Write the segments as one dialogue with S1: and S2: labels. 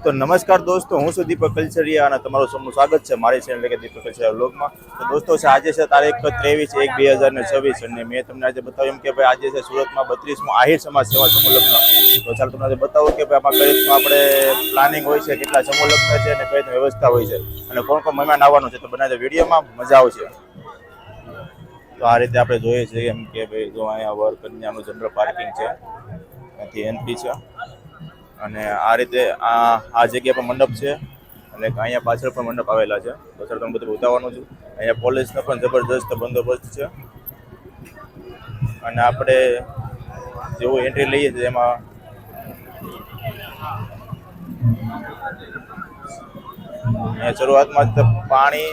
S1: તો નમસ્કાર દોસ્તો, હું છું દીપક કલચરિયા અને તમારું સૌનું સ્વાગત છે મારી ચેનલ કે દીપક કલચરિયા વ્લોગમાં. તો દોસ્તો છે આજે છે તારીખ 23/1/2026 અને મેં તમને આજે બતાવ્યું કે ભાઈ આજે છે સુરતમાં 32મો આહિર સમાજ સેવા સમૂહ લગ્ન. તો ચાલો તમને આજે બતાવું કે ભાઈ આમાં કઈ રીતનું આપણે પ્લાનિંગ હોય છે, કેટલા સમૂહ લગ્ન છે અને કઈ રીતની વ્યવસ્થા હોય છે અને કોણ કોણ મહેમાન આવવાનું છે. તો બનાવી વિડીયોમાં મજા આવશે. તો આ રીતે આપણે જોઈએ છીએ એમ કે ભાઈ જો અહીંયા વર કન્યાનું જનરલ પાર્કિંગ છે, ત્યાંથી એન્ટ્રી છે અને આ રીતે આ જગ્યા પર મંડપ છે અને અહીંયા પાછળ પણ મંડપ આવેલા છે. પાછળ તમને બધું બતાવવાનું છું. અહીંયા પોલીસનો પણ જબરદસ્ત બંદોબસ્ત છે અને આપણે જેવું એન્ટ્રી લઈએ છીએ એમાં અહીંયા શરૂઆતમાં જ પાણી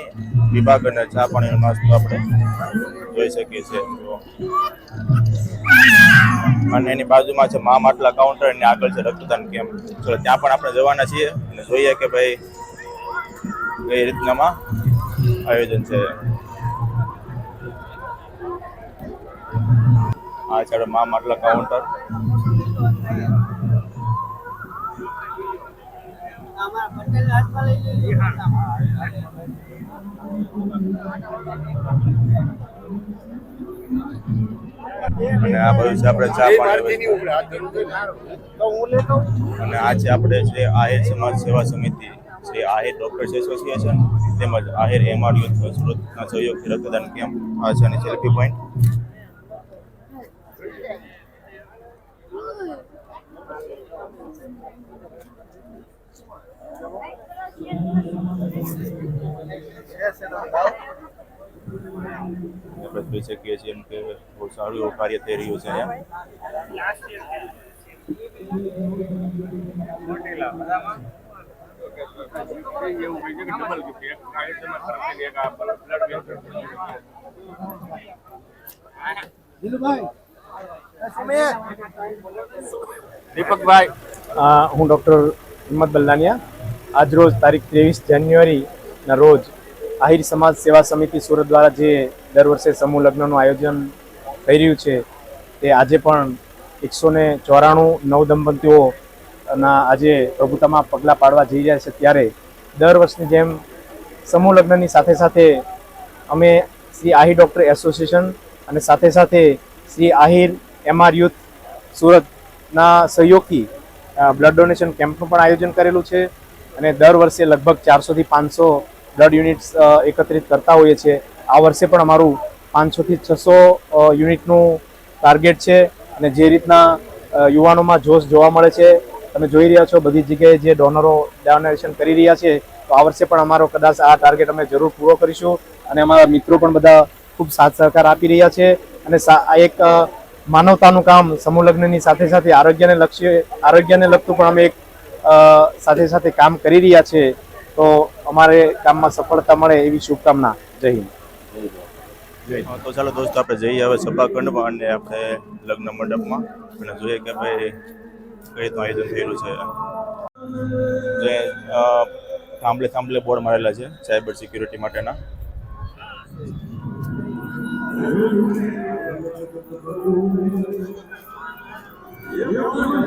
S1: વિભાગ અને ચા પાણીનો નાસ્તો આપણે જોઈ શકીએ છીએ. અને એની બાજુમાં છે મા માટલા કાઉન્ટર અને આગળ છે રક્તદાન કેમ્પ. ચલો ત્યાં પણ આપણે જવાના છીએ અને જોઈએ કે ભાઈ કઈ રીતનામાં આયોજન છે. આ છે મા માટલા કાઉન્ટર. અને આ બધું છે આપણે ચા પાણી અને આ છે આપણે છે આહિર સમાજ સેવા સમિતિ, શ્રી આહિર ડોક્ટર્સ એસોસિએશન તેમજ આહિર એમઆર યુથ સુરતના સહયોગથી રક્તદાન કેમ્પ. આ છે અને સેલ્ફી પોઈન્ટ. આપણે જોઈ શકીએ છીએ એમ કે બહુ સારું એવું કાર્ય થઈ રહ્યું છે
S2: દીપકભાઈ, હું ડૉક્ટર હિંમત બલ્લાનિયા. આજરોજ તારીખ 23 જાન્યુઆરીના રોજ આહિર સમાજ સેવા સમિતિ સુરત દ્વારા જે દર વર્ષે સમૂહ લગ્નનું આયોજન થઈ રહ્યું છે તે આજે પણ 194 નવદંપતીઓના આજે પ્રભુતામાં પગલાં પાડવા જઈ રહ્યા છે. ત્યારે દર વર્ષની જેમ સમૂહ લગ્નની સાથે સાથે અમે શ્રી આહિર ડૉક્ટર એસોસિએશન અને સાથે સાથે શ્રી આહિર એમઆર યુથ સુરતના સહયોગથી બ્લડ ડોનેશન કેમ્પનું પણ આયોજન કરેલું છે અને દર વર્ષે લગભગ 400 થી 500 બ્લડ યુનિટ્સ એકત્રિત કરતા હોઈએ છીએ. આ વર્ષે પણ અમારું 500 થી 600 યુનિટનું ટાર્ગેટ છે અને જે રીતના યુવાનોમાં જોશ જોવા મળે છે, તમે જોઈ રહ્યા છો બધી જગ્યાએ જે ડોનરો ડોનેશન કરી રહ્યા છે. તો આ વર્ષે પણ અમારો કદાચ આ ટાર્ગેટ અમે જરૂર પૂરો કરીશું અને અમારા મિત્રો પણ બધા ખૂબ સાથ સહકાર આપી રહ્યા છે અને આ એક માનવતાનું કામ સમૂહ લગ્નની સાથે સાથે આરોગ્યને લગતું પણ અમે એક સાથે સાથે કામ કરી રહ્યા છે. તો અમારે કામમાં સફળતા મળે એવી શુભકામના. જય હિન્દ.
S1: તો ચાલો દોસ્તો આપણે જઈએ હવે સભાખંડમાં અને આપણે લગ્ન મંડપમાં અને જોઈએ કે ભાઈ કઈ રીતનું આયોજન થયેલું છે. જે થાંભલે બોર્ડ મારેલા છે સાયબર સિક્યુરિટી માટેના.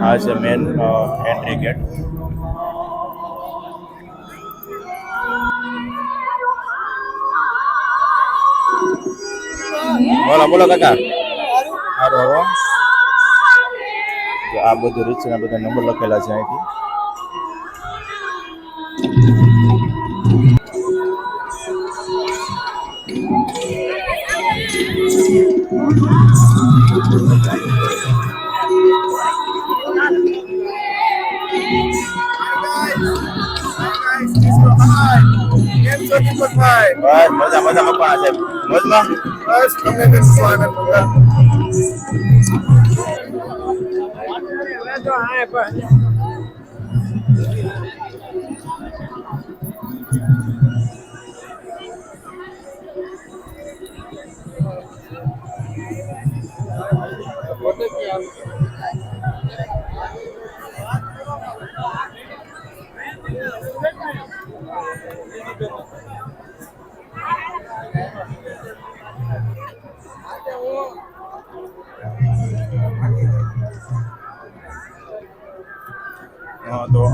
S1: આ છે મેન એન્ટ્રી ગેટ. બોલો કાકા. સારું. આ બધું રીત છે, બધા નંબર લખેલા છે અહીંથી. મજા મજા છે. મોજમાં બસ તમને સ્વાગત.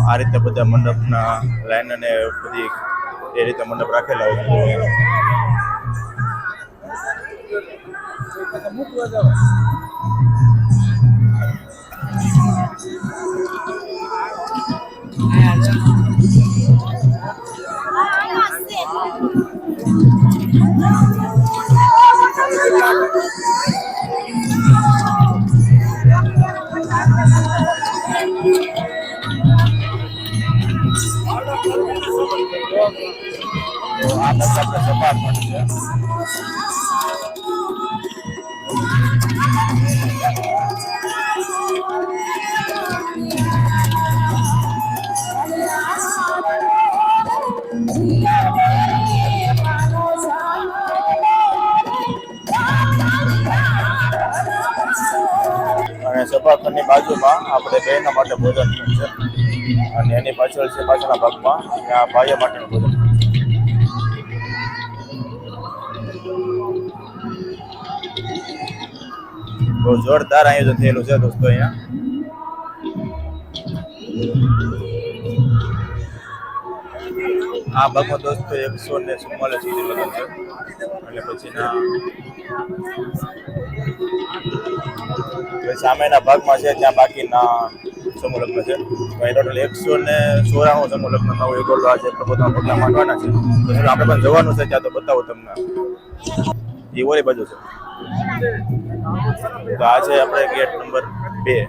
S1: આ રીતે બધા મંડપના લાઈન અને બધી એ રીતે મંડપ રાખેલા હોય. આ બધા આપણે સભા પણ છે. અને સભાખંડની બાજુમાં આપણે બહેનો માટે ભોજન પણ છે અને એની પાછળ છે પાછળના ભાગમાં ત્યાં ભાઈઓ માટેનું ભોજન. બહુ જોરદાર આયોજન થયેલું છે દોસ્તો અહીંયા. આ ભાગમાં દોસ્તો 144 સુધી લગ્ન છે એટલે પછીના સામેના ભાગમાં છે ત્યાં બાકીના સમૂહ લગ્ન છે. ટોટલ 194 સમૂહ લગ્ન નવો એગોલો આજે પ્રબોધના પગલા માંડવાના છે. તો આપણે પણ જવાનું છે ત્યાં, તો બતાવો તમને. એ ઓલી બાજુ છે. તો આ છે આપણે ગેટ નંબર 2.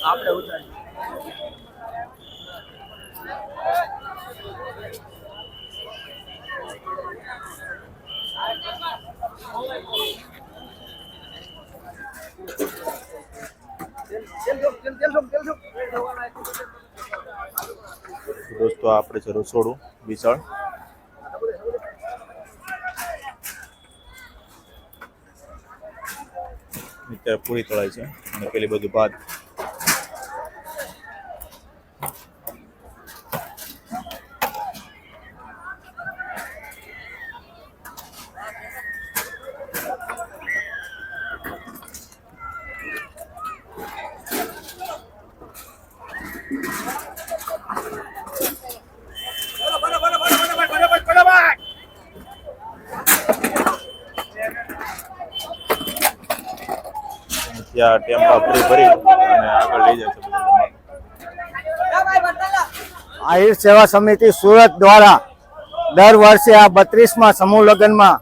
S1: આપણે ઉતારી દોસ્તો આપણે છે રસોડું વિશાળ. અત્યારે પૂરી તળાય છે અને પેલી બધું ભાત. ત્યાં ટેમ્પા પૂરી ભરી અને આગળ લઈ જાય છે બધું.
S3: આહિર સેવા સમિતિ સુરત દ્વારા દર વર્ષે આ 32મા સમૂહ લગ્નમાં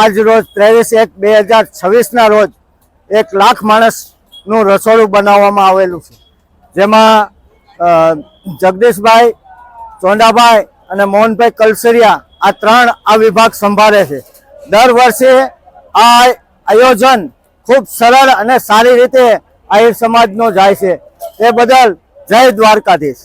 S3: આજ રોજ 23/1/2026 રોજ 1 લાખ માણસનું રસોડું બનાવવામાં આવેલું છે, જેમાં જગદીશભાઈ ચોંડાભાઈ અને મોહનભાઈ કલસરિયા આ 3 આ વિભાગ સંભાળે છે. દર વર્ષે આ આયોજન ખૂબ સરળ અને સારી રીતે આહિર સમાજનો જાય છે. તે બદલ જય દ્વારકાધીશ.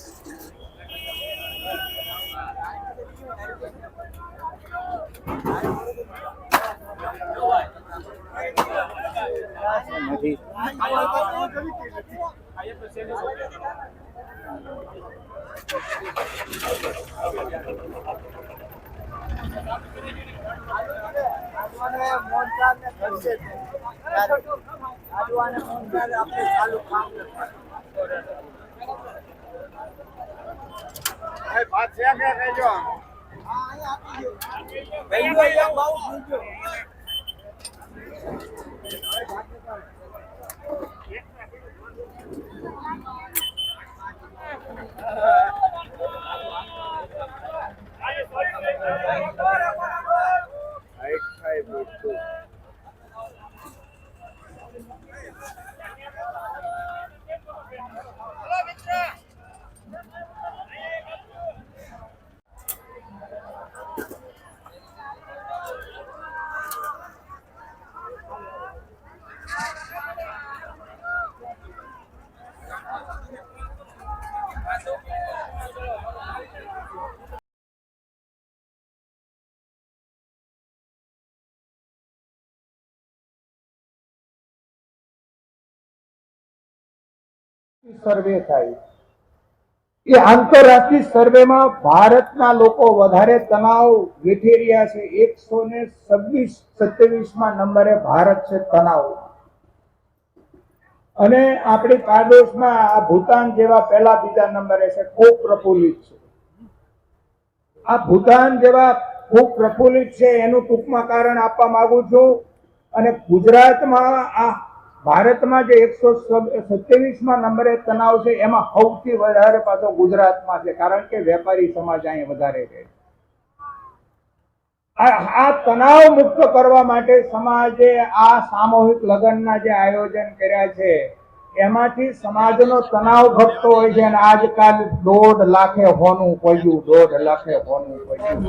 S4: સર્વે થાય એ આંતરરાષ્ટ્રીય સર્વેમાં ભારતના લોકો વધારે તણાવ વેઠી રહ્યા છે. 127 નંબરે ભારત છે તણાવ. અને આપણી પાડોશમાં આ ભૂતાન જેવા પહેલા બીજા નંબરે છે, ખૂબ પ્રફુલ્લિત છે. આ ભૂતાન જેવા ખૂબ પ્રફુલ્લિત છે એનું ટૂંકમાં કારણ આપવા માંગુ છું. અને ગુજરાતમાં આ ભારતમાં જે 127મા નંબરે તણાવ છે એમાં સૌથી વધારે પાછો ગુજરાતમાં છે, કારણ કે વેપારી સમાજ અહીં વધારે છે. આ તણાવ મુક્ત કરવા માટે સમાજે આ સામૂહિક લગ્નના જે આયોજન કર્યા છે એમાંથી સમાજનો તણાવ ઘટતો હોય છે. અને આજકાલ 1.5 લાખે હોનું પડ્યું, 1.5 લાખે હોનું પડ્યું.